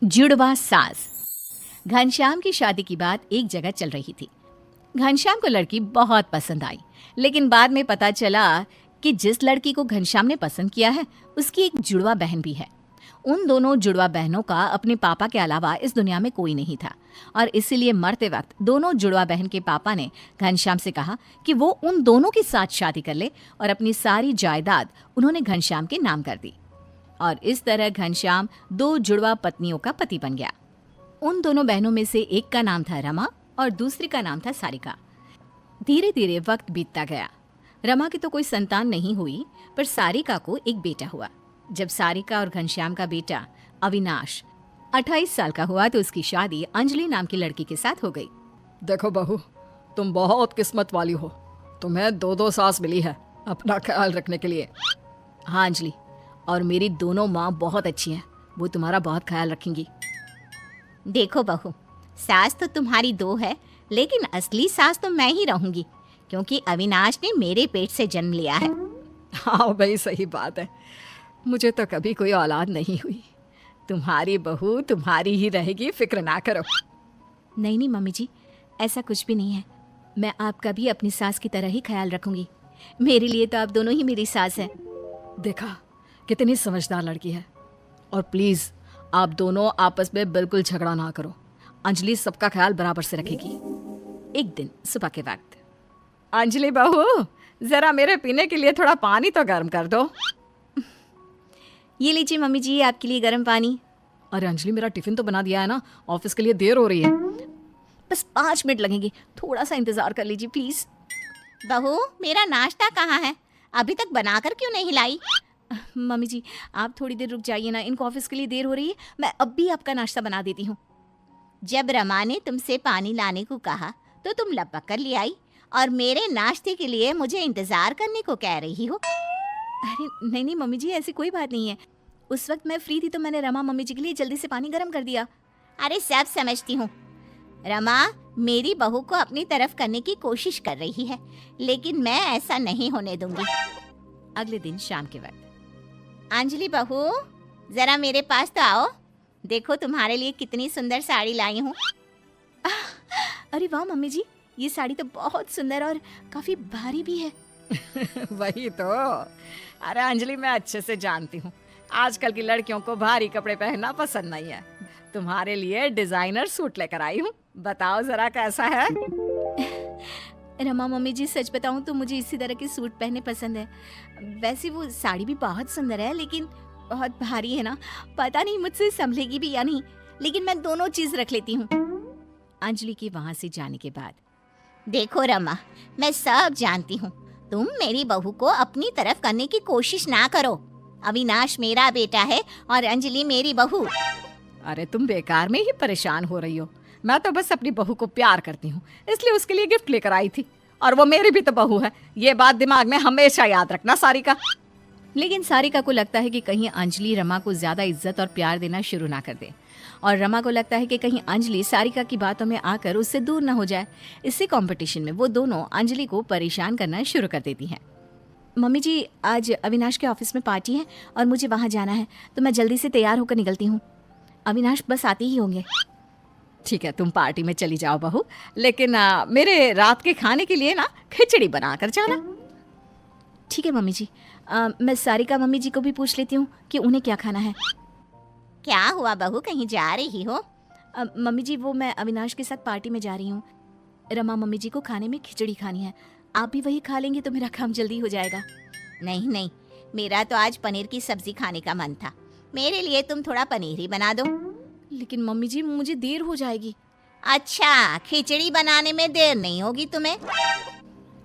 जुड़वा सास। घनश्याम की शादी की बात एक जगह चल रही थी। घनश्याम को लड़की बहुत पसंद आई, लेकिन बाद में पता चला कि जिस लड़की को घनश्याम ने पसंद किया है उसकी एक जुड़वा बहन भी है। उन दोनों जुड़वा बहनों का अपने पापा के अलावा इस दुनिया में कोई नहीं था और इसीलिए मरते वक्त दोनों जुड़वा बहन के पापा ने घनश्याम से कहा कि वो उन दोनों के साथ शादी कर ले और अपनी सारी जायदाद उन्होंने घनश्याम के नाम कर दी। और इस तरह घनश्याम दो जुड़वा पत्नियों का पति बन गया। उन दोनों बहनों में से एक का नाम था रमा और दूसरी का नाम था सारिका। धीरे धीरे वक्त बीतता गया। रमा की तो कोई संतान नहीं हुई, पर सारिका को एक बेटा हुआ। जब सारिका और घनश्याम का बेटा अविनाश 28 साल का हुआ तो उसकी शादी अंजलि नाम की लड़की के साथ हो गई। देखो बहू, तुम बहुत किस्मत वाली हो। तुम्हें दो दो सास मिली है अपना ख्याल रखने के लिए। हाँ अंजलि, और मेरी दोनों माँ बहुत अच्छी हैं, वो तुम्हारा बहुत ख्याल रखेंगी। देखो बहू, सास तो तुम्हारी दो है, लेकिन असली सास तो मैं ही रहूंगी, क्योंकि अविनाश ने मेरे पेट से जन्म लिया है। हाँ भाई, सही बात है। मुझे तो कभी कोई औलाद नहीं हुई। तुम्हारी बहू तुम्हारी ही रहेगी, फिक्र ना करो। नहीं नहीं मम्मी जी, ऐसा कुछ भी नहीं है। मैं आपका भी अपनी सास की तरह ही ख्याल रखूंगी। मेरे लिए तो आप दोनों ही मेरी सास हैं। देखा कितनी समझदार लड़की है। और प्लीज आप दोनों आपस में बिल्कुल झगड़ा ना करो। अंजलि सबका ख्याल बराबर से रखेगी। एक दिन सुबह के वक्त, अंजलि बहू, जरा मेरे पीने के लिए थोड़ा पानी तो गर्म कर दो। ये लीजिए मम्मी जी, आपके लिए गर्म पानी। अरे अंजलि, मेरा टिफिन तो बना दिया है ना, ऑफिस के लिए देर हो रही है। बस 5 मिनट लगेंगे, थोड़ा सा इंतजार कर लीजिए प्लीज। बहू, मेरा नाश्ता कहाँ है? अभी तक बनाकर क्यों नहीं लाई? मम्मी जी आप थोड़ी देर रुक जाइए ना, इनको ऑफिस के लिए देर हो रही है। मैं अब भी आपका नाश्ता बना देती हूँ। जब रमा ने तुमसे पानी लाने को कहा तो तुम लपक कर ले आई, और मेरे नाश्ते के लिए मुझे इंतजार करने को कह रही हो। अरे नहीं नहीं मम्मी जी, ऐसी कोई बात नहीं है। उस वक्त मैं फ्री थी तो मैंने रमा मम्मी जी के लिए जल्दी से पानी गर्म कर दिया। अरे सब समझती हूँ। रमा मेरी बहू को अपनी तरफ करने की कोशिश कर रही है, लेकिन मैं ऐसा नहीं होने दूंगी। अगले दिन शाम के वक्त, अंजलि बहू, जरा मेरे पास तो आओ। देखो तुम्हारे लिए कितनी सुंदर साड़ी लाई हूँ। अरे वाह मम्मी जी, ये साड़ी तो बहुत सुंदर और काफी भारी भी है। वही तो। अरे अंजलि, मैं अच्छे से जानती हूँ आजकल की लड़कियों को भारी कपड़े पहनना पसंद नहीं है। तुम्हारे लिए डिजाइनर सूट लेकर आई हूँ, बताओ जरा कैसा है। रमा मम्मी जी, सच बताऊं तो मुझे इसी तरह के सूट पहनने पसंद है। वैसे वो साड़ी भी बहुत सुंदर है, लेकिन बहुत भारी है ना, पता नहीं मुझसे संभलेगी भी या नहीं, लेकिन मैं दोनों चीज रख लेती हूँ। अंजलि के वहां से जाने के बाद, देखो रमा, मैं सब जानती हूँ। तुम मेरी बहू को अपनी तरफ करने की कोशिश ना करो। अविनाश मेरा बेटा है और अंजलि मेरी बहू। अरे तुम बेकार में ही परेशान हो रही हो। मैं तो बस अपनी बहू को प्यार करती हूँ, इसलिए उसके लिए गिफ्ट लेकर आई थी। और वो मेरी भी तो बहू है, ये बात दिमाग में हमेशा याद रखना सारिका। लेकिन सारिका को लगता है कि कहीं अंजलि रमा को ज्यादा इज्जत और प्यार देना शुरू ना कर दे, और रमा को लगता है कि कहीं अंजलि सारिका की बातों में आकर उससे दूर ना हो जाए। इसी कंपटीशन में वो दोनों अंजलि को परेशान करना शुरू कर देती हैं। मम्मी जी, आज अविनाश के ऑफिस में पार्टी है और मुझे वहाँ जाना है, तो मैं जल्दी से तैयार होकर निकलती हूँ। अविनाश बस आते ही होंगे। ठीक है, तुम पार्टी में चली जाओ बहू, लेकिन मेरे रात के खाने के लिए ना खिचड़ी बना कर जाना। ठीक है मम्मी जी। मैं सारिका मम्मी जी को भी पूछ लेती हूँ कि उन्हें क्या खाना है। क्या हुआ बहू, कहीं जा रही हो? मम्मी जी, वो मैं अविनाश के साथ पार्टी में जा रही हूँ। रमा मम्मी जी को खाने में खिचड़ी खानी है। आप भी वही खा लेंगे तो मेरा काम जल्दी हो जाएगा। नहीं नहीं, मेरा तो आज पनीर की सब्जी खाने का मन था। मेरे लिए तुम थोड़ा पनीर ही बना दो। लेकिन मम्मी जी, मुझे देर हो जाएगी। अच्छा, खिचड़ी बनाने में देर नहीं होगी तुम्हें?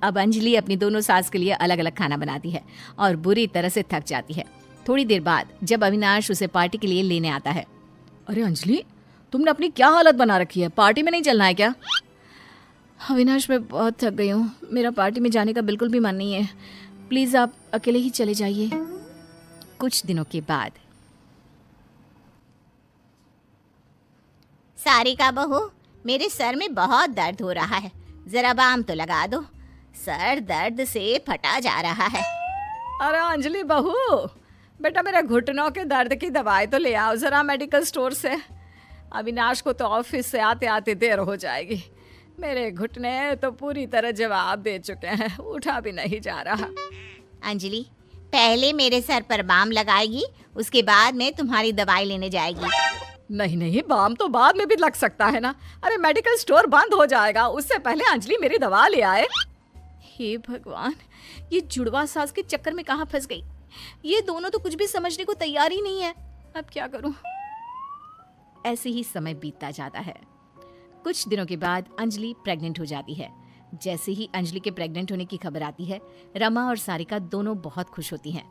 अब अंजलि अपनी दोनों सास के लिए अलग अलग खाना बनाती है और बुरी तरह से थक जाती है। थोड़ी देर बाद जब अविनाश उसे पार्टी के लिए लेने आता है। अरे अंजलि, तुमने अपनी क्या हालत बना रखी है? पार्टी में नहीं चलना है क्या? अविनाश, मैं बहुत थक गई हूँ, मेरा पार्टी में जाने का बिल्कुल भी मन नहीं है। प्लीज आप अकेले ही चले जाइए। कुछ दिनों के बाद, सारिका बहू, मेरे सर में बहुत दर्द हो रहा है, जरा बाम तो लगा दो। सर दर्द से फटा जा रहा है। अरे अंजलि बहू, बेटा मेरे घुटनों के दर्द की दवाई तो ले आओ जरा मेडिकल स्टोर से। अविनाश को तो ऑफिस से आते आते देर हो जाएगी। मेरे घुटने तो पूरी तरह जवाब दे चुके हैं, उठा भी नहीं जा रहा। अंजलि पहले मेरे सर पर बाम लगाएगी, उसके बाद में तुम्हारी दवाई लेने जाएगी। नहीं नहीं, बाम तो बाद में भी लग सकता है ना। अरे मेडिकल स्टोर बंद हो जाएगा, उससे पहले अंजलि मेरी दवा ले आए। हे भगवान, ये जुड़वा सास के चक्कर में कहाँ फंस गई। ये दोनों तो कुछ भी समझने को तैयार ही नहीं है। अब क्या करूं? ऐसे ही समय बीतता जाता है। कुछ दिनों के बाद अंजलि प्रेग्नेंट हो जाती है। जैसे ही अंजलि के प्रेग्नेंट होने की खबर आती है, रमा और सारिका दोनों बहुत खुश होती हैं।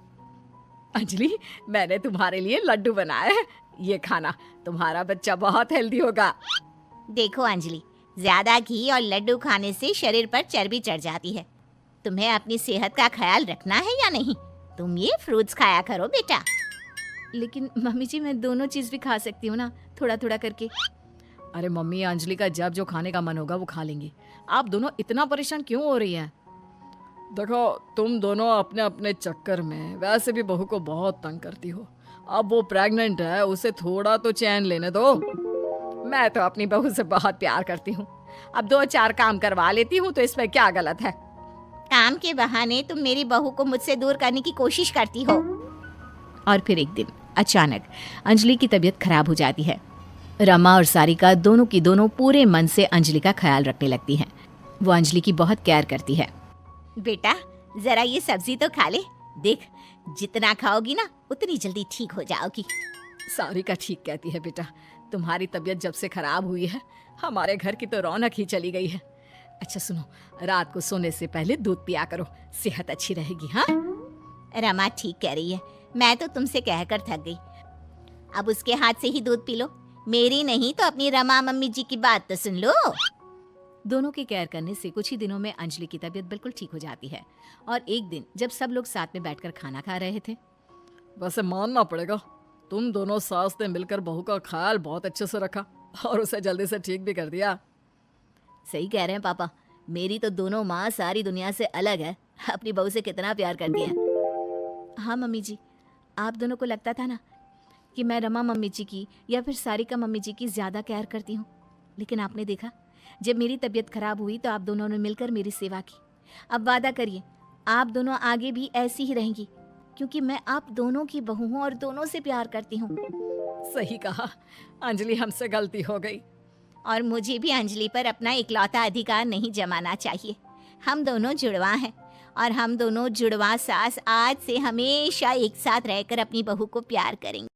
अंजलि, मैंने तुम्हारे लिए लड्डू बनाए हैं, ये खाना, तुम्हारा बच्चा बहुत हेल्दी होगा। देखो अंजलि, ज्यादा घी और लड्डू खाने से शरीर पर चर्बी चढ़ जाती है। तुम्हें अपनी सेहत का ख्याल रखना है या नहीं? तुम ये फ्रूट्स खाया करो बेटा। लेकिन मम्मी जी, मैं दोनों चीज भी खा सकती हूँ ना, थोड़ा थोड़ा करके। अरे मम्मी, अंजलि का जब जो खाने का मन होगा वो खा लेंगी। आप दोनों इतना परेशान क्यों हो रही हैं? देखो, तुम दोनों अपने अपने चक्कर में वैसे भी बहू को बहुत तंग करती हो। अब वो प्रेग्नेंट है, उसे थोड़ा तो चैन लेने दो। मैं तो अपनी बहू से बहुत प्यार करती हूँ, अब 2-4 काम करवा लेती हूँ, तो इसमें क्या गलत है? काम के बहाने तुम मेरी बहू को मुझसे दूर करने की कोशिश करती हो। और फिर एक दिन अचानक अंजलि की तबीयत खराब हो जाती है। रमा और सारिका दोनों की दोनों पूरे मन से अंजलि का ख्याल रखने लगती हैं। वो अंजलि की बहुत केयर करती है। बेटा जरा ये सब्जी तो खा ले, देख जितना खाओगी ना उतनी जल्दी ठीक हो जाओगी। सारिका ठीक कहती है बेटा, तुम्हारी तबीयत जब से खराब हुई है, हमारे घर की तो रौनक ही चली गई है। अच्छा सुनो, रात को सोने से पहले दूध पिया करो, सेहत अच्छी रहेगी। हाँ रमा ठीक कह रही है, मैं तो तुमसे कहकर थक गई। अब उसके हाथ से ही दूध पी लो, मेरी नहीं तो अपनी रमा मम्मी जी की बात तो सुन लो। दोनों के केयर करने से कुछ ही दिनों में अंजलि की तबीयत बिल्कुल ठीक हो जाती है। और एक दिन जब सब लोग साथ में बैठकर खाना खा रहे थे, वैसे मानना पड़ेगा, तुम दोनों सास ने मिलकर बहू का ख्याल बहुत अच्छे से रखा और उसे जल्दी से ठीक भी कर दिया। सही कह रहे हैं पापा, मेरी तो दोनों माँ सारी दुनिया से अलग है, अपनी बहू से कितना प्यार करती है। हाँ मम्मी जी, आप दोनों को लगता था ना कि मैं रमा मम्मी जी की या फिर सारिका मम्मी जी की ज़्यादा केयर करती हूँ, लेकिन आपने देखा जब मेरी तबीयत खराब हुई तो आप दोनों ने मिलकर मेरी सेवा की। अब वादा करिए आप दोनों आगे भी ऐसी ही रहेंगी, क्योंकि मैं आप दोनों की बहू हूँ और दोनों से प्यार करती हूँ। सही कहा अंजलि, हमसे गलती हो गई। और मुझे भी अंजलि पर अपना इकलौता अधिकार नहीं जमाना चाहिए। हम दोनों जुड़वा हैं और हम दोनों जुड़वा सास आज से हमेशा एक साथ रहकर अपनी बहू को प्यार करेंगे।